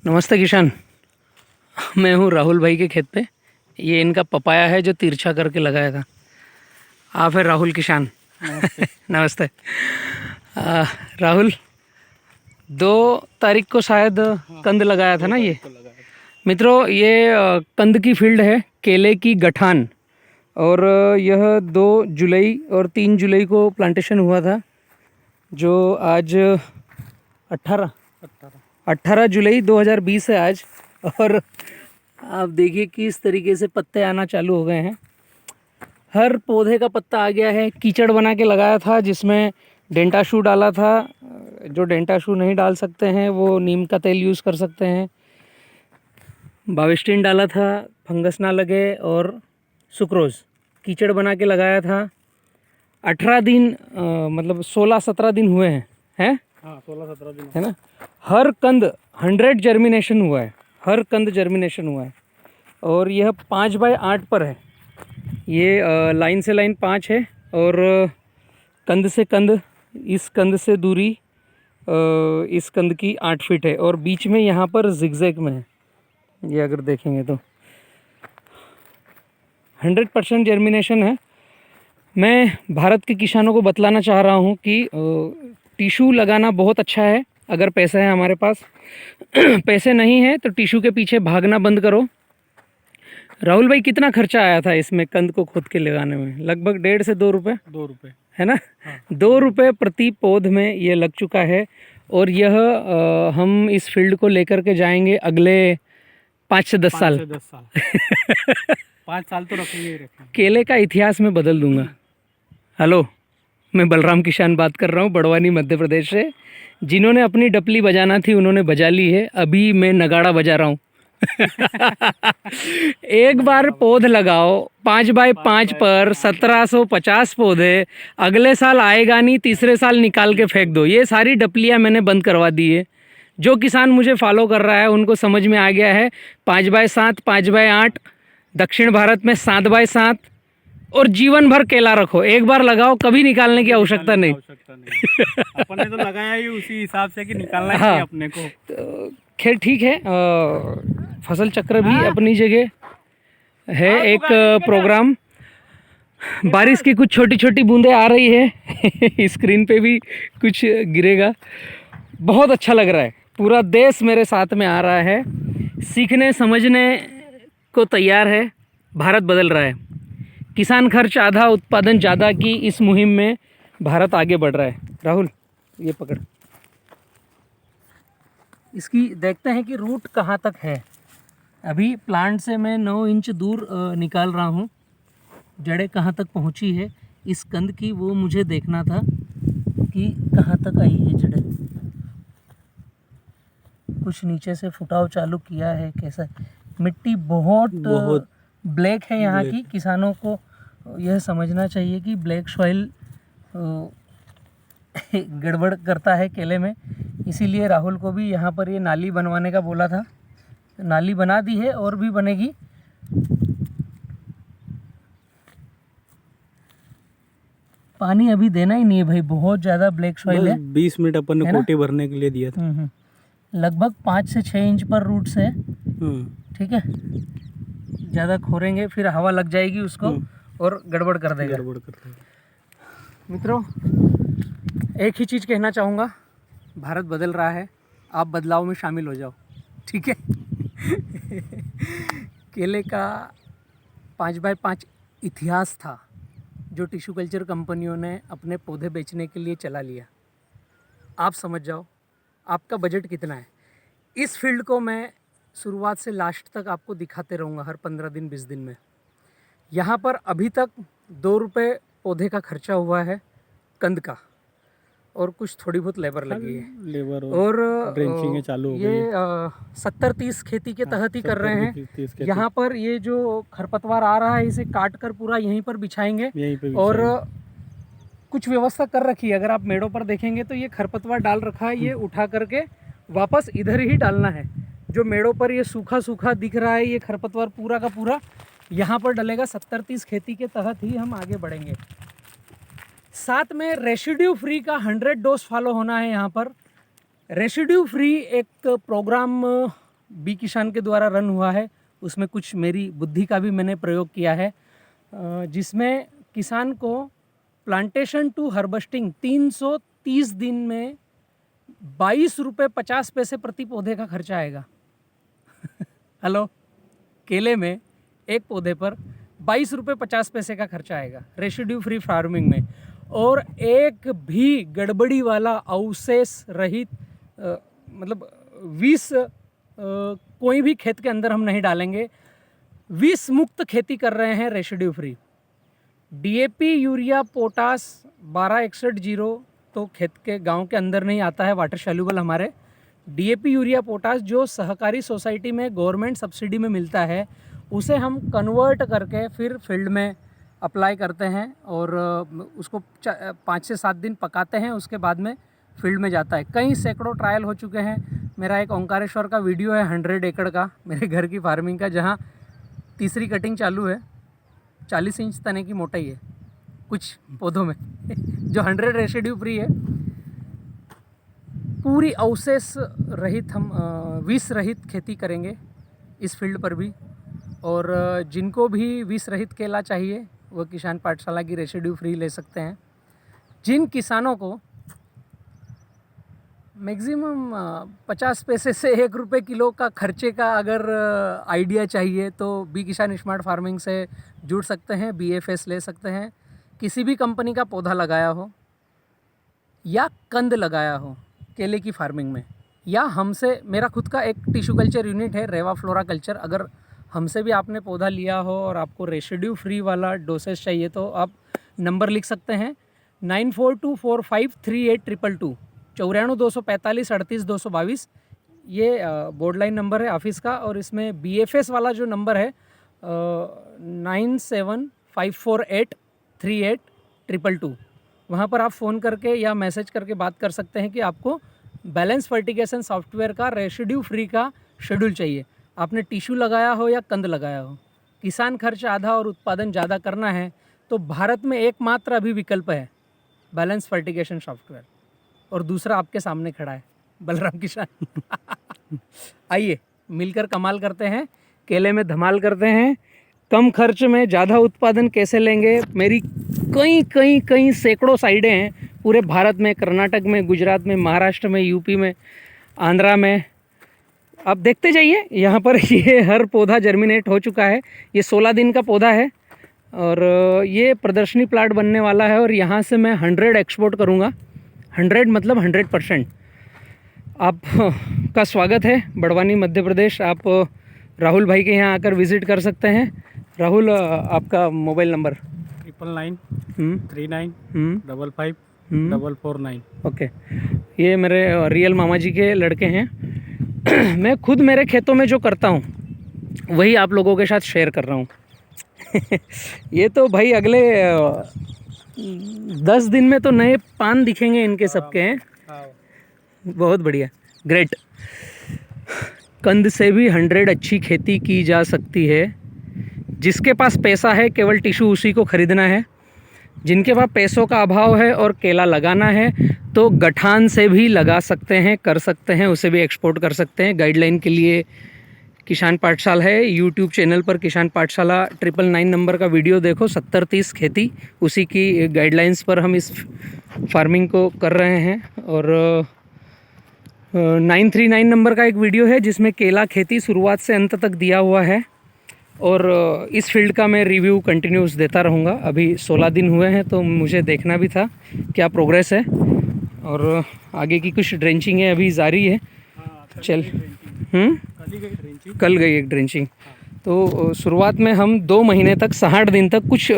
नमस्ते किशन। मैं हूँ राहुल भाई के खेत पे। ये इनका पपाया है जो तिरछा करके लगाया था। आप है राहुल किशन। नमस्ते। नमस्ते। राहुल 2 तारीख को शायद कंद लगाया था ना ये। को लगाया था। मित्रों ये कंद की फील्ड है, केले की गठान। और यह 2 जुलाई और 3 जुलाई को प्लांटेशन हुआ था, जो आज 18 जुलाई 2020 है आज। और आप देखिए कि इस तरीके से पत्ते आना चालू हो गए हैं। हर पौधे का पत्ता आ गया है। कीचड़ बना के लगाया था जिसमें डेंटाशू डाला था। जो डेंटाशू नहीं डाल सकते हैं वो नीम का तेल यूज़ कर सकते हैं। बाविस्टिन डाला था, फंगस ना लगे, और सुक्रोज कीचड़ बना के लगाया था। 18 दिन मतलब 16-17 दिन हुए हैं। हाँ, 16-17 दिन है ना। हर कंद 100 जर्मिनेशन हुआ है। हर कंद जर्मिनेशन हुआ है। और यह 5x8 पर है। ये लाइन से लाइन 5 है, और कंद से कंद, इस कंद से दूरी इस कंद की 8 फीट है, और बीच में यहाँ पर जिगजैग में है। ये अगर देखेंगे तो 100% जर्मिनेशन है। मैं भारत के किसानों को बतलाना चाह रहा हूँ कि टिशू लगाना बहुत अच्छा है अगर पैसा है हमारे पास। पैसे नहीं है तो टिशू के पीछे भागना बंद करो। राहुल भाई, कितना खर्चा आया था इसमें कंद को खोद के लगाने में? लगभग 1.5 से 2 रुपये। 2 रुपये है ना। हाँ। 2 रुपये प्रति पौध में ये लग चुका है। और यह हम इस फील्ड को लेकर के जाएंगे अगले 5 से 10 साल। 5 साल तो रखेंगे ही रखेंगे। केले का इतिहास मैं बदल दूंगा। हेलो, मैं बलराम किसान बात कर रहा हूँ, बड़वानी मध्य प्रदेश से। जिन्होंने अपनी डपली बजाना थी उन्होंने बजा ली है, अभी मैं नगाड़ा बजा रहा हूँ। एक बार पौध लगाओ 5x5 पर 1750 पौधे। अगले साल आएगा नहीं, तीसरे साल निकाल के फेंक दो। ये सारी डपलियाँ मैंने बंद करवा दी है। जो किसान मुझे फॉलो कर रहा है उनको समझ में आ गया है। 5x7, 5x8, दक्षिण भारत में 7x7, और जीवन भर केला रखो। एक बार लगाओ, कभी निकालने की आवश्यकता नहीं। अपन ने तो लगाया ही उसी हिसाब से कि निकालना ही हाँ। नहीं अपने को। तो खैर ठीक है। फसल चक्र भी अपनी जगह है। एक प्रोग्राम, बारिश की कुछ छोटी छोटी बूंदें आ रही है। स्क्रीन पे भी कुछ गिरेगा। बहुत अच्छा लग रहा है। पूरा देश मेरे साथ में आ रहा है, सीखने समझने को तैयार है। भारत बदल रहा है। किसान खर्च आधा, उत्पादन ज़्यादा की इस मुहिम में भारत आगे बढ़ रहा है। राहुल, ये पकड़। इसकी देखते हैं कि रूट कहाँ तक है। अभी प्लांट से मैं 9 इंच दूर निकाल रहा हूँ। जड़ें कहाँ तक पहुँची है इस कंद की, वो मुझे देखना था कि कहाँ तक आई है जड़ें। कुछ नीचे से फुटाव चालू किया है। कैसा मिट्टी बहुत ब्लैक है यहाँ की। किसानों को यह समझना चाहिए कि ब्लैक सॉइल गड़बड़ करता है केले में। इसीलिए राहुल को भी यहाँ पर ये नाली बनवाने का बोला था। नाली बना दी है और भी बनेगी। पानी अभी देना ही नहीं है भाई, बहुत ज़्यादा ब्लैक सॉइल है। 20 मिनट अपन ने कोटे भरने के लिए दिया था। लगभग 5 से 6 इंच पर रूट्स है। ठीक है। ज़्यादा खोरेंगे फिर हवा लग जाएगी उसको और गड़बड़ कर देगा। मित्रों, एक ही चीज़ कहना चाहूँगा, भारत बदल रहा है, आप बदलाव में शामिल हो जाओ। ठीक है। केले का 5x5 इतिहास था जो टिश्यू कल्चर कंपनियों ने अपने पौधे बेचने के लिए चला लिया। आप समझ जाओ आपका बजट कितना है। इस फील्ड को मैं शुरुआत से लास्ट तक आपको दिखाते रहूँगा हर 15 दिन 20 दिन में। यहाँ पर अभी तक 2 रुपये पौधे का खर्चा हुआ है कंद का, और कुछ थोड़ी बहुत लेबर लगी है। और ड्रेंचिंग चालू हो गई ये 70-30 खेती के तहत ही कर रहे हैं। यहाँ पर ये जो खरपतवार आ रहा है इसे काट कर पूरा यहीं पर बिछाएंगे। और कुछ व्यवस्था कर रखी है। अगर आप मेड़ों पर देखेंगे तो ये खरपतवार डाल रखा है, ये उठा करके वापस इधर ही डालना है। जो मेड़ों पर ये सूखा सूखा दिख रहा है ये खरपतवार पूरा का पूरा यहाँ पर डलेगा। 70-30 खेती के तहत ही हम आगे बढ़ेंगे। साथ में रेसिड्यू फ्री का 100 डोज फॉलो होना है। यहाँ पर रेसिड्यू फ्री एक प्रोग्राम बी किसान के द्वारा रन हुआ है, उसमें कुछ मेरी बुद्धि का भी मैंने प्रयोग किया है, जिसमें किसान को प्लांटेशन टू हार्वेस्टिंग 330 दिन में 22 रुपये 50 पैसे प्रति पौधे का खर्चा आएगा। हेलो, केले में एक पौधे पर 22 रुपये 50 पैसे का खर्चा आएगा रेसिड्यू फ्री फार्मिंग में। और एक भी गड़बड़ी वाला अवशेष रहित मतलब विष कोई भी खेत के अंदर हम नहीं डालेंगे। विष मुक्त खेती कर रहे हैं residue free. DAP, urea, potash 1261 तो खेत के गांव के अंदर नहीं आता है, वाटर सॉल्युबल हमारे। डीएपी, यूरिया, पोटास जो सहकारी सोसाइटी में गवर्नमेंट सब्सिडी में मिलता है, उसे हम कन्वर्ट करके फिर फील्ड में अप्लाई करते हैं और उसको 5 से 7 दिन पकाते हैं, उसके बाद में फील्ड में जाता है। कई सैकड़ों ट्रायल हो चुके हैं। मेरा एक ओंकारेश्वर का वीडियो है 100 एकड़ का, मेरे घर की फार्मिंग का, जहाँ तीसरी कटिंग चालू है। 40 इंच तने की मोटाई है कुछ पौधों में जो 100 रेसिड्यू फ्री है। पूरी अवशेष रहित हम विष रहित खेती करेंगे इस फील्ड पर भी। और जिनको भी विष रहित केला चाहिए वो किसान पाठशाला की रेसिड्यू फ्री ले सकते हैं। जिन किसानों को मैक्सिमम 50 पैसे से 1 रुपये किलो का खर्चे का अगर आइडिया चाहिए तो बी किसान स्मार्ट फार्मिंग से जुड़ सकते हैं, BFS ले सकते हैं। किसी भी कंपनी का पौधा लगाया हो या कंद लगाया हो केले की फार्मिंग में, या हमसे, मेरा खुद का एक टिश्यू कल्चर यूनिट है रेवा फ्लोरा कल्चर, अगर हमसे भी आपने पौधा लिया हो और आपको रेसिड्यू फ्री वाला डोसेज चाहिए तो आप नंबर लिख सकते हैं 9424538222 94 245 38 222। ये बोर्ड लाइन नंबर है ऑफिस का। और इसमें BFS वाला जो नंबर है 9754838222, वहाँ पर आप फ़ोन करके या मैसेज करके बात कर सकते हैं कि आपको बैलेंस फर्टिगेशन सॉफ्टवेयर का रेसिड्यू फ्री का शेड्यूल चाहिए। आपने टिश्यू लगाया हो या कंद लगाया हो, किसान खर्च आधा और उत्पादन ज़्यादा करना है तो भारत में एकमात्र अभी विकल्प है बैलेंस फर्टिगेशन सॉफ्टवेयर, और दूसरा आपके सामने खड़ा है बलराम किसान। आइए मिलकर कमाल करते हैं, केले में धमाल करते हैं। कम खर्च में ज़्यादा उत्पादन कैसे लेंगे, मेरी कई सैकड़ों साइडें हैं पूरे भारत में, कर्नाटक में, गुजरात में, महाराष्ट्र में, यूपी में, आंध्रा में। आप देखते जाइए, यहाँ पर ये हर पौधा जर्मिनेट हो चुका है। ये 16 दिन का पौधा है और ये प्रदर्शनी प्लाट बनने वाला है और यहाँ से मैं 100 एक्सपोर्ट करूँगा। 100 मतलब 100%। आप का स्वागत है बड़वानी मध्य प्रदेश। आप राहुल भाई के यहाँ आकर विज़िट कर सकते हैं। राहुल, आपका मोबाइल नंबर 9993555449। ओके, ये मेरे रियल मामा जी के लड़के हैं। मैं खुद मेरे खेतों में जो करता हूँ वही आप लोगों के साथ शेयर कर रहा हूँ। ये तो भाई अगले 10 दिन में तो नए पान दिखेंगे इनके सबके हैं। बहुत बढ़िया, ग्रेट। कंद से भी 100 अच्छी खेती की जा सकती है। जिसके पास पैसा है केवल टिश्यू उसी को खरीदना है। जिनके पास पैसों का अभाव है और केला लगाना है तो गठान से भी लगा सकते हैं, कर सकते हैं, उसे भी एक्सपोर्ट कर सकते हैं। गाइडलाइन के लिए किसान पाठशाला है, यूट्यूब चैनल पर किसान पाठशाला 999 नंबर का वीडियो देखो, 70-30 खेती, उसी की गाइडलाइंस पर हम इस फार्मिंग को कर रहे हैं। और 939 नंबर का एक वीडियो है जिसमें केला खेती शुरुआत से अंत तक दिया हुआ है। और इस फील्ड का मैं रिव्यू कंटिन्यूस देता रहूँगा। अभी 16 दिन हुए हैं तो मुझे देखना भी था क्या प्रोग्रेस है। और आगे की कुछ ड्रेंचिंग है अभी जारी है। चल कल गई एक ड्रेंचिंग। तो शुरुआत में हम 2 महीने तक 60 दिन तक कुछ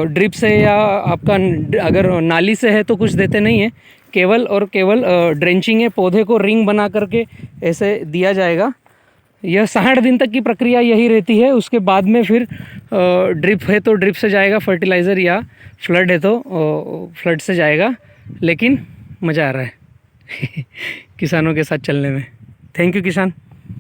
ड्रिप से या आपका अगर नाली से है तो कुछ देते नहीं है, केवल और केवल ड्रेंचिंग है। पौधे को रिंग बना करके ऐसे दिया जाएगा। यह 60 दिन तक की प्रक्रिया यही रहती है। उसके बाद में फिर ड्रिप है तो ड्रिप से जाएगा फर्टिलाइज़र, या फ्लड है तो फ्लड से जाएगा। लेकिन मज़ा आ रहा है किसानों के साथ चलने में। थैंक यू किसान।